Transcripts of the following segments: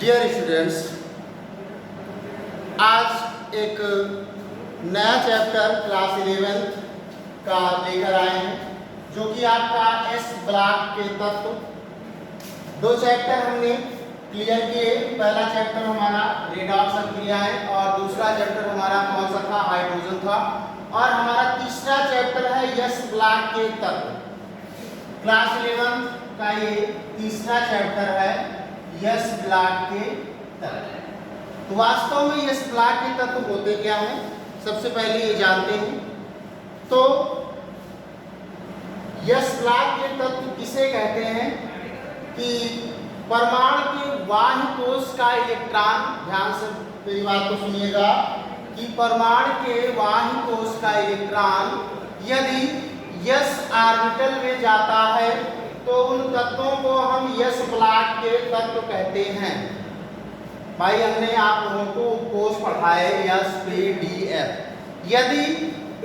Dear students, आज एक नया चैप्टर क्लास 11th का लेकर आए हैं, जो कि आपका एस ब्लॉक के तत्व। दो चैप्टर हमने क्लियर किए। पहला चैप्टर हमारा रेडॉक्स अभिक्रियाएं और दूसरा चैप्टर हमारा कौन सा था? हाइड्रोजन था। और हमारा तीसरा चैप्टर है एस ब्लॉक के तत्व। क्लास 11th का ये तीसरा चैप्टर है यस ब्लॉक के तत्व। तो वास्तव में यस ब्लॉक के तत्व होते क्या हैं, सबसे पहले ये जानते हैं। तो यस ब्लॉक के तत्व किसे कहते हैं कि परमाणु के बाह्य कोश का इलेक्ट्रॉन, ध्यान से मेरी बात को सुनिएगा, कि परमाणु के बाह्य कोश का इलेक्ट्रॉन यदि यस ऑर्बिटल में जाता है तो उन तत्वों को हम यस ब्लॉक के तत्व कहते हैं। भाई हमने आप लोगों को कोश पढ़ाए यस पी डी एफ। यदि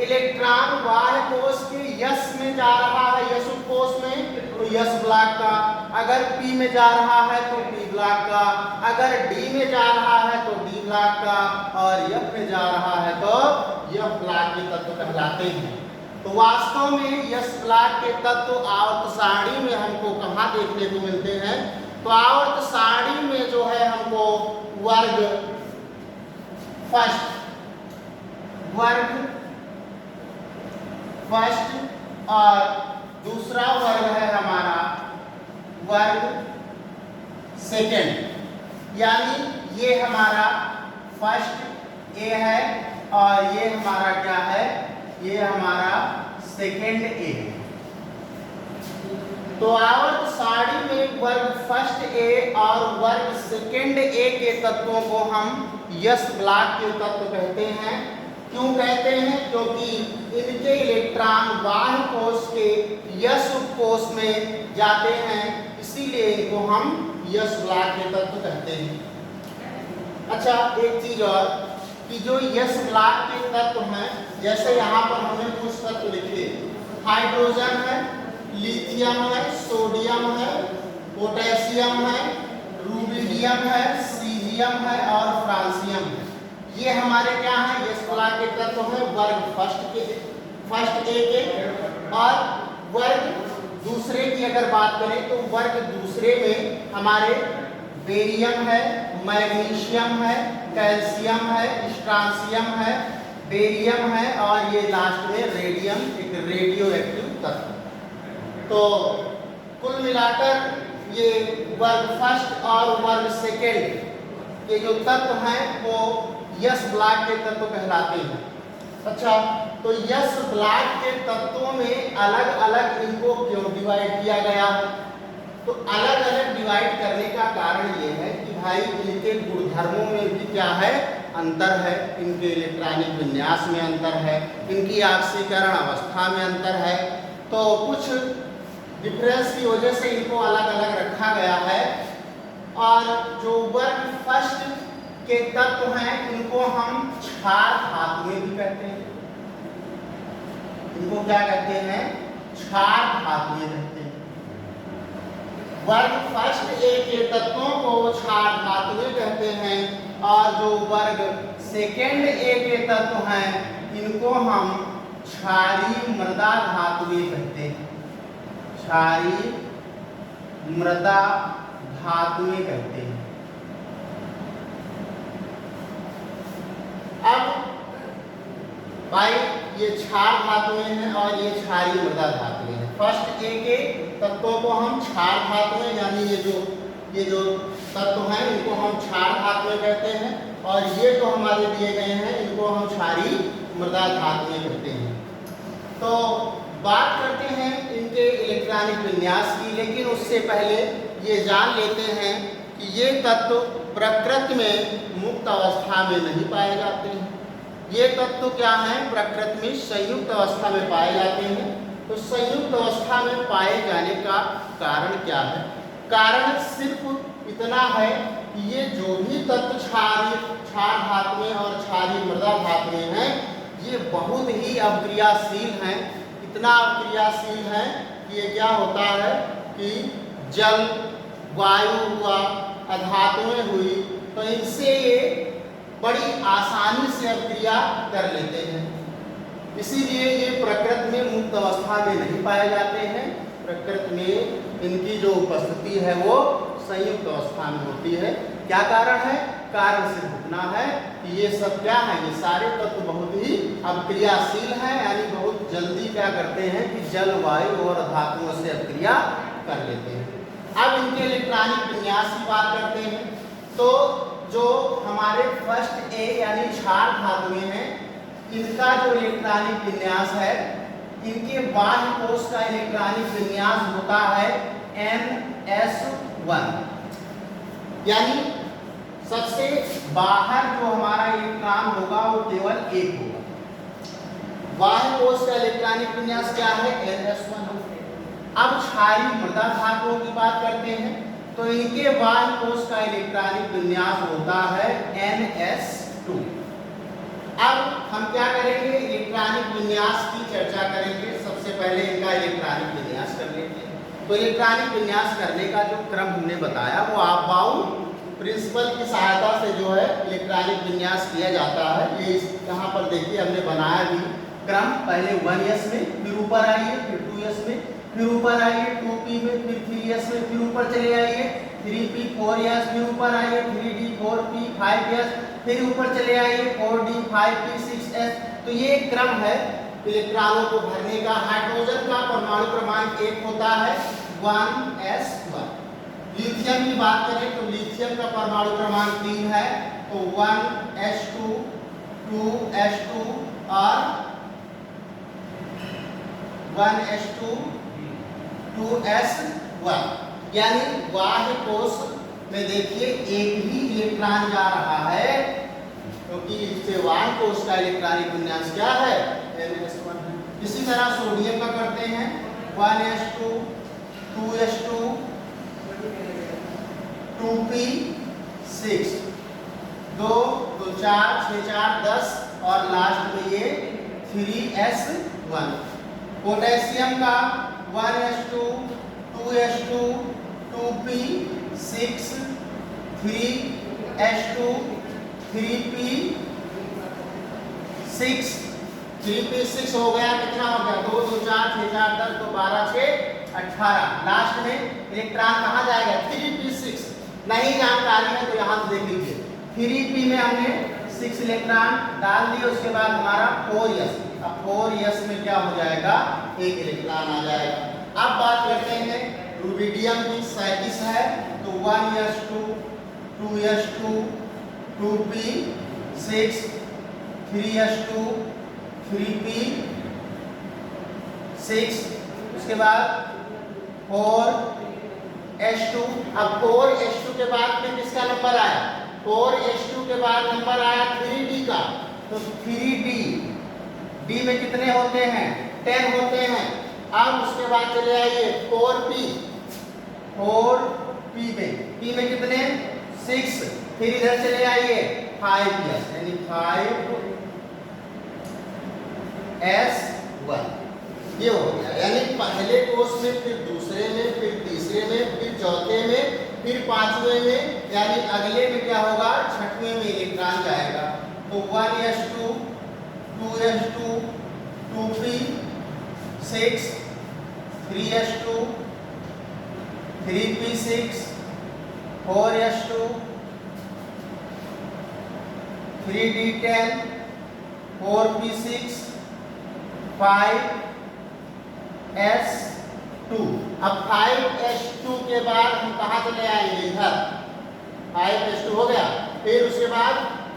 इलेक्ट्रॉन बाह्य कोश के यस में जा रहा है, यस कोश में, तो यस ब्लॉक का। अगर पी में जा रहा है तो पी ब्लॉक का। अगर डी में जा रहा है तो डी ब्लॉक का। और एफ में जा रहा है तो एफ ब्लॉक के तत्व कहलाते हैं। तो वास्तव में यस ब्लॉक के तत्व आवर्त सारणी में हमको कहाँ देखने को मिलते हैं? तो आवर्त सारणी में जो है हमको वर्ग फर्स्ट और दूसरा वर्ग है हमारा वर्ग सेकेंड। यानी ये हमारा फर्स्ट ए है और ये हमारा क्या है? ये हमारा सेकेंड ए है। तो आवर्त सारणी में वर्ग फर्स्ट ए और वर्ग सेकेंड ए के तत्वों को हम यस ब्लॉक के तत्व कहते हैं। क्यों कहते हैं? क्योंकि इनके इलेक्ट्रॉन बाह्य कोश के यस उपकोश में जाते हैं, इसीलिए इनको हम यस ब्लॉक के तत्व कहते हैं। अच्छा, एक चीज और कि जो यस ब्लॉक के तत्व हैं, जैसे यहाँ पर हमने कुछ तत्व लिखे, हाइड्रोजन है, लिथियम है, सोडियम है, पोटेशियम है, रूबिडियम है, सीजियम है और फ्रांसियम है। ये हमारे क्या है? यस ब्लॉक के तत्व हैं वर्ग फर्स्ट ए के। और वर्ग दूसरे की अगर बात करें तो वर्ग दूसरे में हमारे बेरियम है, मैग्नीशियम है, कैल्शियम है, स्ट्रांसियम है, बेरियम है और ये लास्ट में रेडियम, एक रेडियो एक्टिव तत्व। तो कुल मिलाकर ये वर्ग फर्स्ट और वर्ग सेकेंड के जो तत्व हैं वो यस ब्लॉक के तत्व कहलाते हैं। अच्छा, तो यस ब्लॉक के तत्वों में अलग अलग इनको क्यों डिवाइड किया गया है? तो अलग अलग डिवाइड करने का कारण ये है कि भाई इनके गुणधर्मों में भी क्या है? अंतर है। इनके इलेक्ट्रॉनिक विन्यास में अंतर है, इनकी ऑक्सीकरण अवस्था में अंतर है। तो कुछ डिफरेंस की वजह से इनको अलग अलग रखा गया है। और जो वर्ग फर्स्ट के तत्व हैं इनको हम क्षार धातुएं भी कहते हैं। इनको क्या कहते हैं? क्षार धातुएं कहते हैं। वर्ग फर्स्ट ए के तत्वों को क्षार धातुएं कहते हैं और जो वर्ग सेकेंड ए के तत्व हैं इनको हम क्षारीय मृदा धातुएं कहते हैं। क्षारीय मृदा धातुएं कहते हैं। अब भाई ये क्षार धातुएं हैं और ये क्षारीय मृदा धातुएं हैं। फर्स्ट ए के तत्वों को हम क्षार धातुएं, यानी ये जो तत्व हैं इनको हम क्षार धातुएं कहते हैं और ये जो हमारे दिए गए हैं इनको हम क्षारीय मृदा धातुएं कहते हैं। तो बात करते हैं इनके इलेक्ट्रॉनिक विन्यास की, लेकिन उससे पहले ये जान लेते हैं कि ये तत्व प्रकृति में मुक्त अवस्था में नहीं पाए जाते हैं। ये तत्व क्या हैं? प्रकृति में संयुक्त अवस्था में पाए जाते हैं। तो संयुक्त अवस्था में पाए जाने का कारण क्या है? कारण सिर्फ इतना है कि ये जो भी तत्व क्षार धातुएं और क्षारीय मृदा धातुएं हैं ये बहुत ही अवक्रियाशील हैं। इतना अवक्रियाशील है कि ये क्या होता है कि जल, वायु हुआ, अधातुएं हुई, तो इनसे ये बड़ी आसानी से अभिक्रिया कर लेते हैं। इसीलिए ये प्रकृति में मुक्त अवस्था में नहीं पाए जाते हैं। प्रकृति में इनकी जो उपस्थिति है वो संयुक्त अवस्था में होती है। क्या कारण है? कारण सिर्फ इतना है कि ये सब क्या है, ये सारे तत्व बहुत ही अभिक्रियाशील हैं, यानी बहुत जल्दी क्या करते हैं कि जल, वायु और धातुओं से अभिक्रिया कर लेते हैं। अब इनके इलेक्ट्रॉनिक विन्यास की बात करते हैं। तो जो हमारे फर्स्ट ए यानी क्षार धातुएं हैं, इनका जो इलेक्ट्रॉनिक विन्यास है, इनके बाह्य कोश का इलेक्ट्रॉनिक विन्यास होता है NS1, यानी सबसे बाहर जो हमारा इलेक्ट्रॉन होगा वो केवल एक होगा। बाह्य कोश का इलेक्ट्रॉनिक विन्यास क्या है? NS1। अब क्षारीय मृदा धातुओं की बात करते हैं, तो इनके बाह्य कोश का इलेक्ट्रॉनिक विन्यास होता है NS2। अब हम क्या करेंगे? इलेक्ट्रॉनिक विन्यास की चर्चा करेंगे। सबसे पहले इनका इलेक्ट्रॉनिक विन्यास कर लेते हैं। तो इलेक्ट्रॉनिक विन्यास करने का जो क्रम हमने बताया वो आपबाउंड प्रिंसिपल की सहायता से जो है इलेक्ट्रॉनिक विन्यास किया जाता है। ये यहाँ पर देखिए हमने बनाया भी क्रम। पहले 1s में, फिर ऊपर आइए, फिर 2s में, फिर ऊपर आइए 2p में, फिर 3s में, फिर ऊपर चले आइए 3p 4s, फिर ऊपर आइए 3d 4p 5s, फिर ऊपर चले आइए 4d 5p 6s। तो ये क्रम है इलेक्ट्रॉनों को भरने का। हाइड्रोजन का परमाणु क्रमांक 1 होता है 1s1। लिथियम की बात करें तो लिथियम का परमाणु क्रमांक 3 है, तो 1s2 2s2 और 1s2 2s1। यानी बाह्य कोश में देखिए एक ही इलेक्ट्रॉन जा रहा है, क्योंकि इससे बाह्य कोश का इलेक्ट्रॉनिक विन्यास क्या है? NS1 है। इसी तरह सोडियम का करते हैं 1s2 2s2 2p6, 2 2 4 6 4 10 और लास्ट में ये 3s1। पोटेशियम का 1s2 2s2 2p6 3s2 3p6 3p6 हो गया। कितना हो गया? 2 2 4 6 4 10 तो 12 6 18। लास्ट में इलेक्ट्रॉन कहाँ जाएगा? 3p6। नहीं जानकारी है तो यहाँ से देख लीजिए 3p में हमने 6 इलेक्ट्रॉन डाल दिए, उसके बाद हमारा 4s। अब 4s में क्या हो जाएगा? एक इलेक्ट्रॉन आ जाएगा। अब बात करते हैं रुबिडियम की। 37 है, तो 1s2 2s2 2p6 3s2 3p6, उसके बाद 4s2। अब 4s2 के बाद फिर किसका नंबर आया? 4s2 के बाद नंबर आया 3d का, तो 3d, d में कितने होते हैं? 10 होते हैं। अब उसके बाद चले आइए 4p में, p में कितने? 6। फिर इधर चले आइए 5s, यानी 5s1। ये हो गया, यानी पहले कोष में, फिर दूसरे में, फिर तीसरे में, फिर चौथे में, फिर पांचवें में, यानी अगले में क्या होगा? छठवें में इलेक्ट्रॉन जाएगा। तो 1s2 2s2 2p6 3s2 3p6 4s2 3d10 4p6 5s2। अब 5s2 के बाद हम कहाँ चले आएंगे? इधर 5s2 हो गया। फिर उसके बाद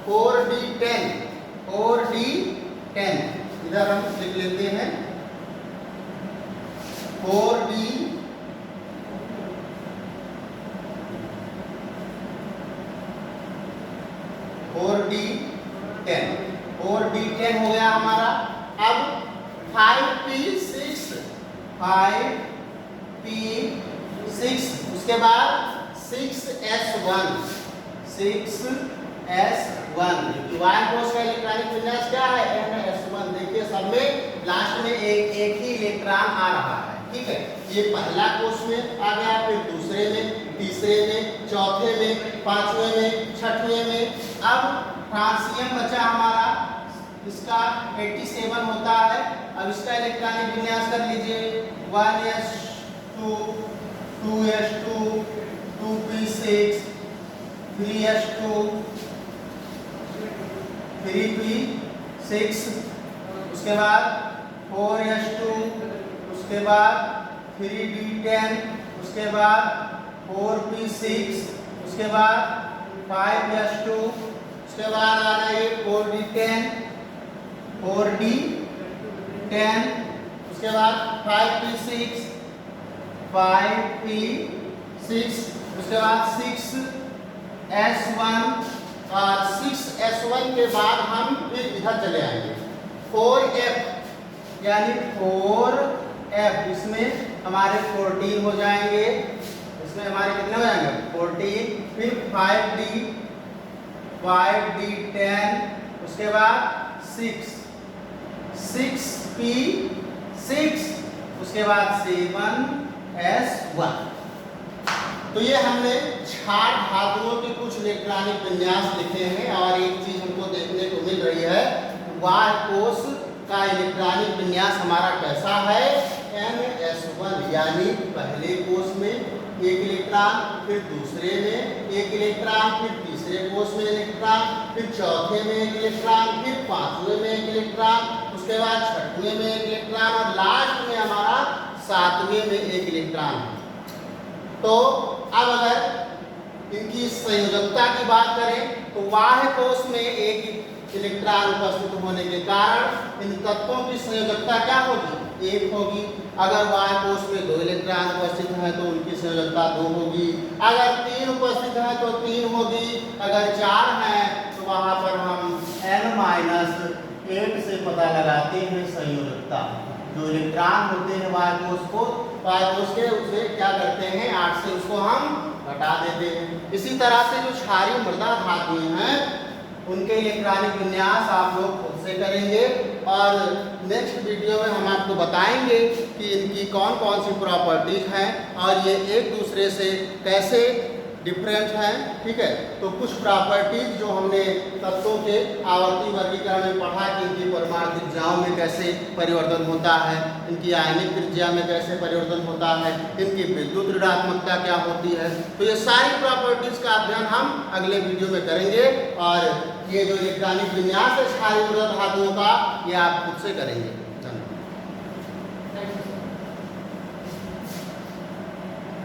4d10 इधर हम लिख लेते हैं 4d10 हो गया हमारा। अब 5p6 उसके बाद 6s1 वायु कोश का इलेक्ट्रॉनिक विन्यास क्या है? NS1। देखिए सब में लास्ट में एक ही इलेक्ट्रॉन आ रहा है, ठीक है। ये पहला कोश में आ गया, फिर दूसरे में, तीसरे में, चौथे में, पांचवें में, छठवें में। अब फ्रांसियम बचा हमारा, इसका 87 होता है। अब इसका इलेक्ट्रॉनिक विन्यास कर लीजिए, 1s2 2s2 2p6 3s2 3p6, उसके बाद 4s2, उसके बाद 3d10, उसके बाद 4p6, उसके बाद 5s2, उसके बाद आ रहा है 4d10 उसके बाद 5p6 उसके बाद 6s1 और 6s1 के बाद हम फिर इधर चले आएंगे 4f, यानी 4f, इसमें हमारे 14 हो जाएंगे, इसमें हमारे कितने हो जाएंगे 14, फिर 5d10, उसके बाद 6p6, उसके बाद 7s1। तो ये हमने क्षार धातुओं के कुछ इलेक्ट्रॉनिक विन्यास लिखे हैं। और एक चीज हमको देखने को मिल रही है, वाय कोष का इलेक्ट्रॉनिक विन्यास हमारा कैसा है, ns1, यानी पहले कोष में एक इलेक्ट्रॉन, फिर दूसरे में एक इलेक्ट्रॉन, फिर तीसरे कोष में इलेक्ट्रॉन, फिर चौथे में एक इलेक्ट्रॉन, फिर पांचवें में एक इलेक्ट्रॉन, उसके बाद छठवें में एक इलेक्ट्रॉन और लास्ट में हमारा सातवें में एक इलेक्ट्रॉन है। तो अब अगर इनकी संयोजकता की बात करें तो बाह्य कोष में एक इलेक्ट्रॉन उपस्थित होने के कारण इन तत्वों की संयोजकता क्या होगी, 1 होगी। अगर बाह्य कोष में 2 इलेक्ट्रॉन उपस्थित हैं तो उनकी संयोजकता 2 होगी। अगर 3 उपस्थित हैं तो 3 होगी। अगर 4 हैं तो वहां पर हम n-8 से पता लगाते हैं संयोजकता। जो इलेक्ट्रॉन होते हैं बाह्य कोष के, उसे क्या करते हैं, 8 से उसको हम घटा देते हैं। इसी तरह से जो क्षारीय मृदा धातुएं हैं उनके इलेक्ट्रॉनिक विन्यास आप लोग खुद से करेंगे और नेक्स्ट वीडियो में हम आपको बताएंगे कि इनकी कौन कौन सी प्रॉपर्टीज हैं और ये एक दूसरे से कैसे डिफरेंट हैं। ठीक है, तो कुछ प्रॉपर्टीज जो हमने तत्वों के आवर्ती वर्गीकरण में पढ़ा कि इनकी परमाणु त्रिज्याओं में कैसे परिवर्तन होता है, इनकी आयनिक त्रिज्या में कैसे परिवर्तन होता है, इनकी विद्युत ऋणात्मकता क्या होती है, तो ये सारी प्रॉपर्टीज का अध्ययन हम अगले वीडियो में करेंगे। और ये जो इलेक्ट्रॉनिक विन्यास है क्षारीय मृदा धातुओं का, ये आप खुद से करेंगे।